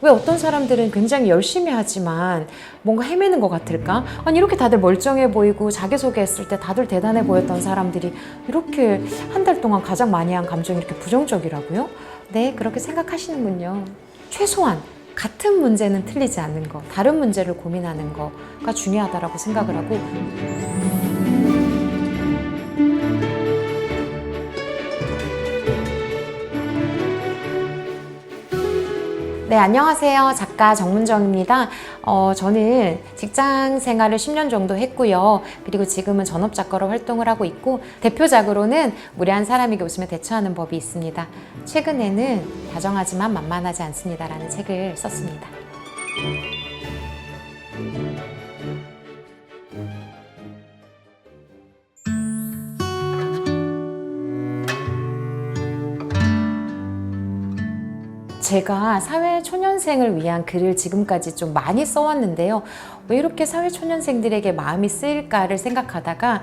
왜 어떤 사람들은 굉장히 열심히 하지만 뭔가 헤매는 것 같을까? 아니 이렇게 다들 멀쩡해 보이고 자기소개했을 때 다들 대단해 보였던 사람들이 이렇게 한 달 동안 가장 많이 한 감정이 이렇게 부정적이라고요? 네, 그렇게 생각하시는군요. 최소한 같은 문제는 틀리지 않는 거, 다른 문제를 고민하는 거가 중요하다고 생각을 하고, 네, 안녕하세요. 작가 정문정입니다. 저는 직장 생활을 10년 정도 했고요. 그리고 지금은 전업작가로 활동을 하고 있고, 대표작으로는 무례한 사람에게 웃으며 대처하는 법이 있습니다. 최근에는 다정하지만 만만하지 않습니다라는 책을 썼습니다. 제가 사회초년생을 위한 글을 지금까지 좀 많이 써왔는데요. 왜 이렇게 사회초년생들에게 마음이 쓰일까를 생각하다가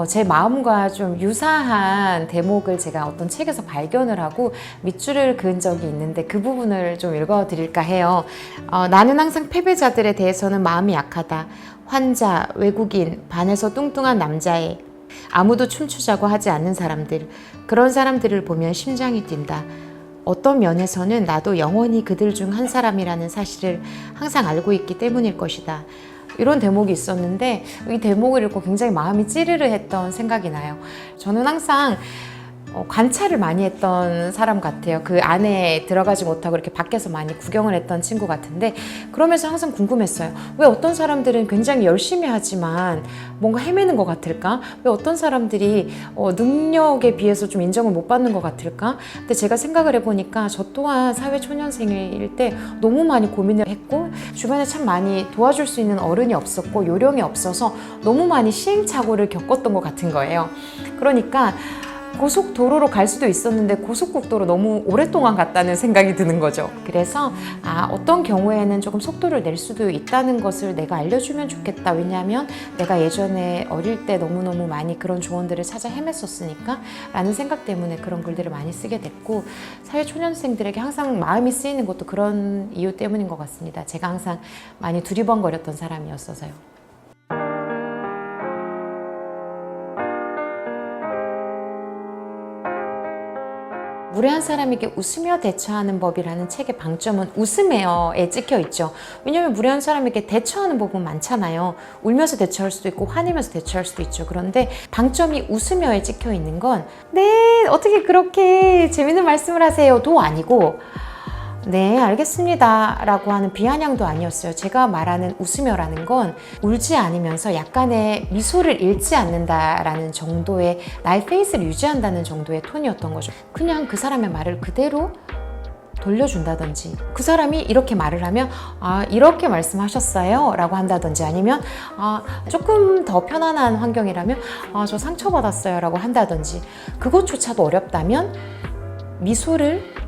제 마음과 좀 유사한 대목을 제가 어떤 책에서 발견을 하고 밑줄을 그은 적이 있는데 그 부분을 좀 읽어드릴까 해요. 나는 항상 패배자들에 대해서는 마음이 약하다. 환자, 외국인, 반에서 뚱뚱한 남자애, 아무도 춤추자고 하지 않는 사람들, 그런 사람들을 보면 심장이 뛴다. 어떤 면에서는 나도 영원히 그들 중 한 사람이라는 사실을 항상 알고 있기 때문일 것이다. 이런 대목이 있었는데 이 대목을 읽고 굉장히 마음이 찌르르 했던 생각이 나요. 저는 항상 관찰을 많이 했던 사람 같아요. 그 안에 들어가지 못하고 이렇게 밖에서 많이 구경을 했던 친구 같은데, 그러면서 항상 궁금했어요. 왜 어떤 사람들은 굉장히 열심히 하지만 뭔가 헤매는 것 같을까? 왜 어떤 사람들이 능력에 비해서 좀 인정을 못 받는 것 같을까? 근데 제가 생각을 해보니까 저 또한 사회초년생일 때 너무 많이 고민을 했고, 주변에 참 많이 도와줄 수 있는 어른이 없었고 요령이 없어서 너무 많이 시행착오를 겪었던 것 같은 거예요. 그러니까 고속도로로 갈 수도 있었는데 고속국도로 너무 오랫동안 갔다는 생각이 드는 거죠. 그래서 어떤 경우에는 조금 속도를 낼 수도 있다는 것을 내가 알려주면 좋겠다. 왜냐하면 내가 예전에 어릴 때 너무너무 많이 그런 조언들을 찾아 헤맸었으니까 라는 생각 때문에 그런 글들을 많이 쓰게 됐고, 사회초년생들에게 항상 마음이 쓰이는 것도 그런 이유 때문인 것 같습니다. 제가 항상 많이 두리번거렸던 사람이었어서요. 무례한 사람에게 웃으며 대처하는 법이라는 책의 방점은 웃으며에 찍혀 있죠. 왜냐하면 무례한 사람에게 대처하는 법은 많잖아요. 울면서 대처할 수도 있고 화내면서 대처할 수도 있죠. 그런데 방점이 웃으며에 찍혀 있는 건, 네, 어떻게 그렇게 재밌는 말씀을 하세요 도 아니고, 네, 알겠습니다 라고 하는 비아냥도 아니었어요. 제가 말하는 웃으며라는 건 울지 않으면서 약간의 미소를 잃지 않는다라는 정도의, 나의 페이스를 유지한다는 정도의 톤이었던 거죠. 그냥 그 사람의 말을 그대로 돌려준다든지, 그 사람이 이렇게 말을 하면 이렇게 말씀하셨어요 라고 한다든지, 아니면 조금 더 편안한 환경이라면 저 상처받았어요 라고 한다든지, 그것조차도 어렵다면 미소를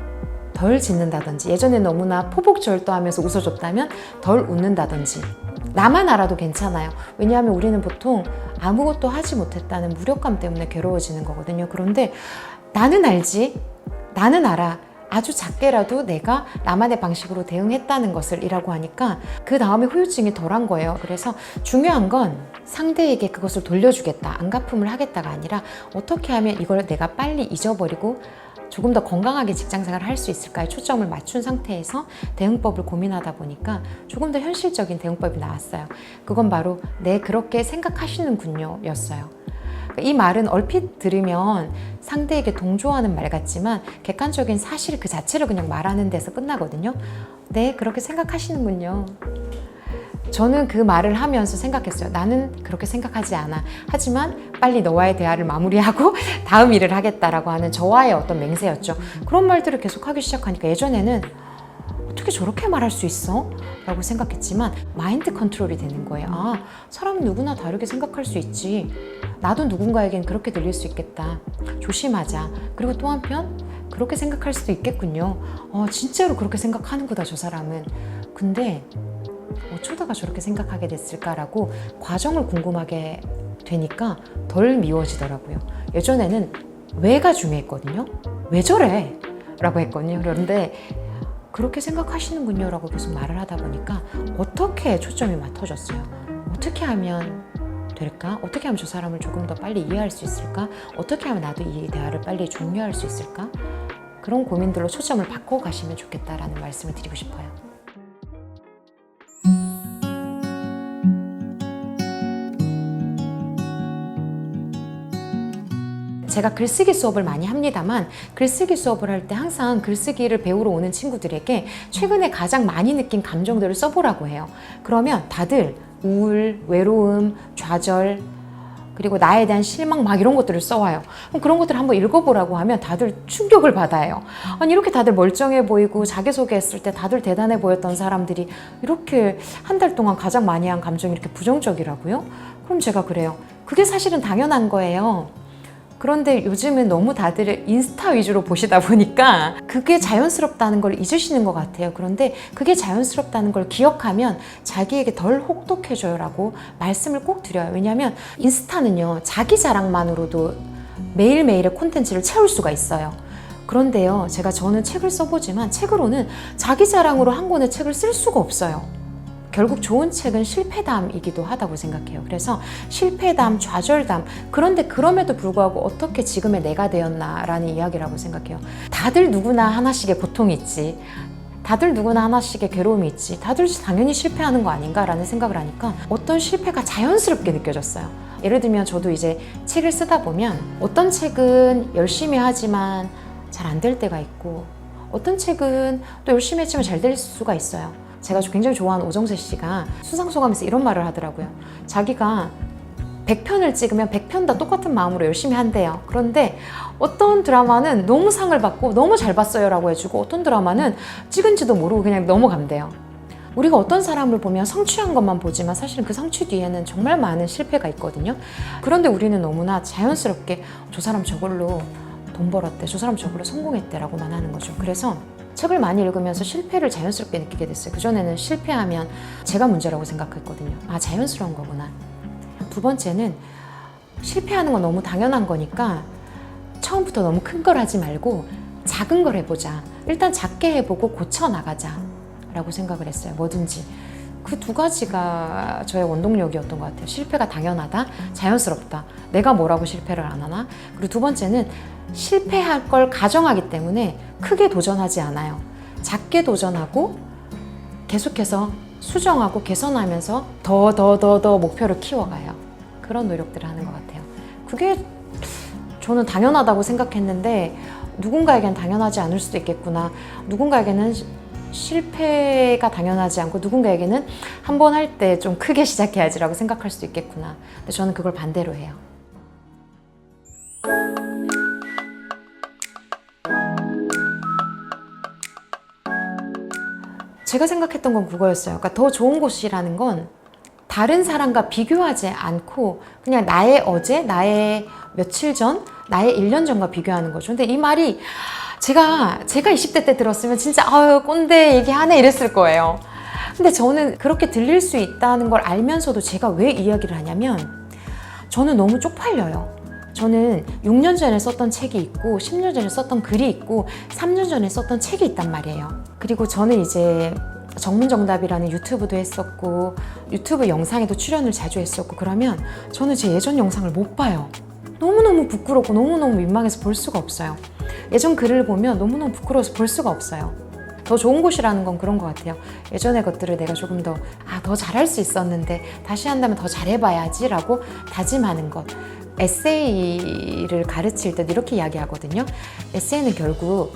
덜 짓는다든지, 예전에 너무나 포복절도하면서 웃어줬다면 덜 웃는다든지, 나만 알아도 괜찮아요. 왜냐하면 우리는 보통 아무것도 하지 못했다는 무력감 때문에 괴로워지는 거거든요. 그런데 나는 알지, 나는 알아, 아주 작게라도 내가 나만의 방식으로 대응했다는 것을 이라고 하니까 그 다음에 후유증이 덜한 거예요. 그래서 중요한 건 상대에게 그것을 돌려주겠다, 안갚음을 하겠다가 아니라 어떻게 하면 이걸 내가 빨리 잊어버리고 조금 더 건강하게 직장생활을 할 수 있을까에 초점을 맞춘 상태에서 대응법을 고민하다 보니까 조금 더 현실적인 대응법이 나왔어요. 그건 바로 네, 그렇게 생각하시는군요 였어요. 이 말은 얼핏 들으면 상대에게 동조하는 말 같지만 객관적인 사실 그 자체를 그냥 말하는 데서 끝나거든요. 네, 그렇게 생각하시는군요. 저는 그 말을 하면서 생각했어요. 나는 그렇게 생각하지 않아. 하지만 빨리 너와의 대화를 마무리하고 다음 일을 하겠다라고 하는 저와의 어떤 맹세였죠. 그런 말들을 계속 하기 시작하니까 예전에는 어떻게 저렇게 말할 수 있어? 라고 생각했지만 마인드 컨트롤이 되는 거예요. 사람은 누구나 다르게 생각할 수 있지. 나도 누군가에겐 그렇게 들릴 수 있겠다. 조심하자. 그리고 또 한편 그렇게 생각할 수도 있겠군요. 진짜로 그렇게 생각하는구나 저 사람은. 근데 어쩌다가 저렇게 생각하게 됐을까라고 과정을 궁금하게 되니까 덜 미워지더라고요. 예전에는 왜가 중요했거든요. 왜 저래? 라고 했거든요. 그런데 그렇게 생각하시는군요 라고 계속 말을 하다 보니까 어떻게 초점이 맞춰졌어요. 어떻게 하면 될까? 어떻게 하면 저 사람을 조금 더 빨리 이해할 수 있을까? 어떻게 하면 나도 이 대화를 빨리 종료할 수 있을까? 그런 고민들로 초점을 바꿔가시면 좋겠다라는 말씀을 드리고 싶어요. 제가 글쓰기 수업을 많이 합니다만 글쓰기 수업을 할 때 항상 글쓰기를 배우러 오는 친구들에게 최근에 가장 많이 느낀 감정들을 써보라고 해요. 그러면 다들 우울, 외로움, 좌절, 그리고 나에 대한 실망 막 이런 것들을 써와요. 그럼 그런 것들을 한번 읽어보라고 하면 다들 충격을 받아요. 아니 이렇게 다들 멀쩡해 보이고 자기소개했을 때 다들 대단해 보였던 사람들이 이렇게 한 달 동안 가장 많이 한 감정이 이렇게 부정적이라고요? 그럼 제가 그래요. 그게 사실은 당연한 거예요. 그런데 요즘은 너무 다들 인스타 위주로 보시다 보니까 그게 자연스럽다는 걸 잊으시는 것 같아요. 그런데 그게 자연스럽다는 걸 기억하면 자기에게 덜 혹독해져요 라고 말씀을 꼭 드려요. 왜냐하면 인스타는요, 자기 자랑만으로도 매일매일의 콘텐츠를 채울 수가 있어요. 그런데요, 저는 책을 써보지만 책으로는 자기 자랑으로 한 권의 책을 쓸 수가 없어요. 결국 좋은 책은 실패담이기도 하다고 생각해요. 그래서 실패담, 좌절담, 그런데 그럼에도 불구하고 어떻게 지금의 내가 되었나라는 이야기라고 생각해요. 다들 누구나 하나씩의 고통이 있지. 다들 누구나 하나씩의 괴로움이 있지. 다들 당연히 실패하는 거 아닌가라는 생각을 하니까 어떤 실패가 자연스럽게 느껴졌어요. 예를 들면 저도 이제 책을 쓰다 보면 어떤 책은 열심히 하지만 잘 안 될 때가 있고 어떤 책은 또 열심히 했지만 잘 될 수가 있어요. 제가 굉장히 좋아하는 오정세 씨가 수상소감에서 이런 말을 하더라고요. 자기가 100편을 찍으면 100편 다 똑같은 마음으로 열심히 한대요. 그런데 어떤 드라마는 너무 상을 받고 너무 잘 봤어요 라고 해주고 어떤 드라마는 찍은지도 모르고 그냥 넘어간대요. 우리가 어떤 사람을 보면 성취한 것만 보지만 사실은 그 성취 뒤에는 정말 많은 실패가 있거든요. 그런데 우리는 너무나 자연스럽게 저 사람 저걸로 돈 벌었대, 저 사람 저걸로 성공했대 라고만 하는 거죠. 그래서 책을 많이 읽으면서 실패를 자연스럽게 느끼게 됐어요. 그전에는 실패하면 제가 문제라고 생각했거든요. 아, 자연스러운 거구나. 두 번째는 실패하는 건 너무 당연한 거니까 처음부터 너무 큰 걸 하지 말고 작은 걸 해보자. 일단 작게 해보고 고쳐나가자 라고 생각을 했어요. 뭐든지. 그 두 가지가 저의 원동력이었던 것 같아요. 실패가 당연하다, 자연스럽다. 내가 뭐라고 실패를 안 하나? 그리고 두 번째는 실패할 걸 가정하기 때문에 크게 도전하지 않아요. 작게 도전하고 계속해서 수정하고 개선하면서 더 목표를 키워가요. 그런 노력들을 하는 것 같아요. 그게 저는 당연하다고 생각했는데 누군가에겐 당연하지 않을 수도 있겠구나. 누군가에게는 실패가 당연하지 않고 누군가에게는 한 번 할 때 좀 크게 시작해야지라고 생각할 수도 있겠구나. 근데 저는 그걸 반대로 해요. 제가 생각했던 건 그거였어요. 그러니까 더 좋은 곳이라는 건 다른 사람과 비교하지 않고 그냥 나의 어제, 나의 며칠 전, 나의 1년 전과 비교하는 거죠. 근데 이 말이 제가 20대 때 들었으면 진짜 아유 꼰대 얘기하네 이랬을 거예요. 근데 저는 그렇게 들릴 수 있다는 걸 알면서도 제가 왜 이야기를 하냐면 저는 너무 쪽팔려요. 저는 6년 전에 썼던 책이 있고 10년 전에 썼던 글이 있고 3년 전에 썼던 책이 있단 말이에요. 그리고 저는 이제 정문정답이라는 유튜브도 했었고 유튜브 영상에도 출연을 자주 했었고 그러면 저는 제 예전 영상을 못 봐요. 너무너무 부끄럽고 너무너무 민망해서 볼 수가 없어요. 예전 글을 보면 너무너무 부끄러워서 볼 수가 없어요. 더 좋은 곳이라는 건 그런 것 같아요. 예전의 것들을 내가 조금 더 잘할 수 있었는데 다시 한다면 더 잘해봐야지 라고 다짐하는 것. 에세이를 가르칠 때 이렇게 이야기하거든요. 에세이는 결국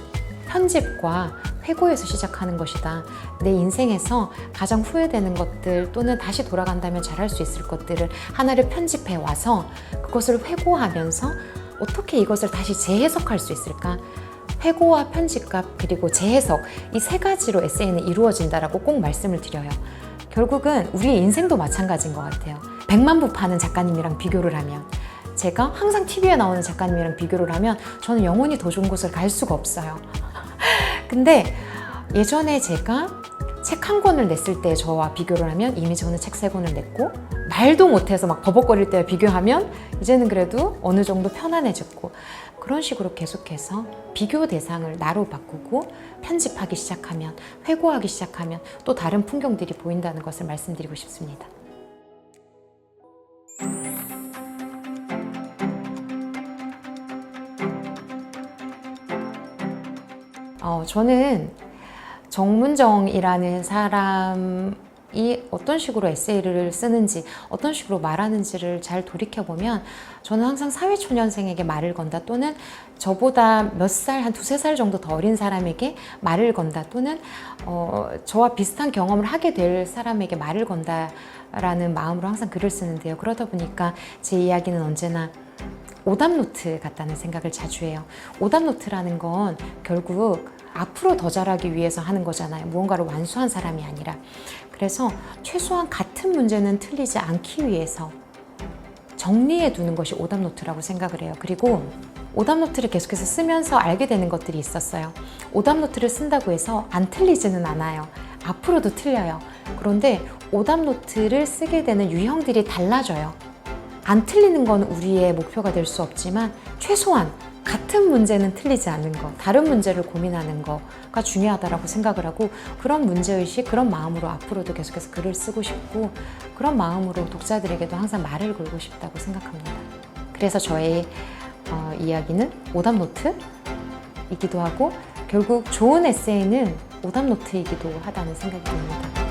편집과 회고에서 시작하는 것이다. 내 인생에서 가장 후회되는 것들 또는 다시 돌아간다면 잘할 수 있을 것들을 하나를 편집해 와서 그것을 회고하면서 어떻게 이것을 다시 재해석할 수 있을까? 회고와 편집과 그리고 재해석 이 세 가지로 에세이는 이루어진다라고 꼭 말씀을 드려요. 결국은 우리의 인생도 마찬가지인 것 같아요. 100만 부 파는 작가님이랑 비교를 하면 제가 항상 TV에 나오는 작가님이랑 비교를 하면 저는 영원히 더 좋은 곳을 갈 수가 없어요. 근데 예전에 제가 책 한 권을 냈을 때 저와 비교를 하면 이미 저는 책 3권을 냈고 말도 못해서 막 버벅거릴 때 비교하면 이제는 그래도 어느 정도 편안해졌고, 그런 식으로 계속해서 비교 대상을 나로 바꾸고 편집하기 시작하면, 회고하기 시작하면 또 다른 풍경들이 보인다는 것을 말씀드리고 싶습니다. 저는 정문정이라는 사람이 어떤 식으로 에세이를 쓰는지, 어떤 식으로 말하는지를 잘 돌이켜보면 저는 항상 사회초년생에게 말을 건다, 또는 저보다 몇 살, 한 두세 살 정도 더 어린 사람에게 말을 건다, 또는 저와 비슷한 경험을 하게 될 사람에게 말을 건다 라는 마음으로 항상 글을 쓰는데요. 그러다 보니까 제 이야기는 언제나 오답노트 같다는 생각을 자주 해요. 오답노트라는 건 결국 앞으로 더 잘하기 위해서 하는 거잖아요. 무언가를 완수한 사람이 아니라. 그래서 최소한 같은 문제는 틀리지 않기 위해서 정리해 두는 것이 오답노트라고 생각을 해요. 그리고 오답노트를 계속해서 쓰면서 알게 되는 것들이 있었어요. 오답노트를 쓴다고 해서 안 틀리지는 않아요. 앞으로도 틀려요. 그런데 오답노트를 쓰게 되는 유형들이 달라져요. 안 틀리는 건 우리의 목표가 될 수 없지만 최소한 같은 문제는 틀리지 않는 거, 다른 문제를 고민하는 거가 중요하다고 생각을 하고, 그런 문제의식, 그런 마음으로 앞으로도 계속해서 글을 쓰고 싶고, 그런 마음으로 독자들에게도 항상 말을 걸고 싶다고 생각합니다. 그래서 저의 이야기는 오답노트이기도 하고, 결국 좋은 에세이는 오답노트이기도 하다는 생각이 듭니다.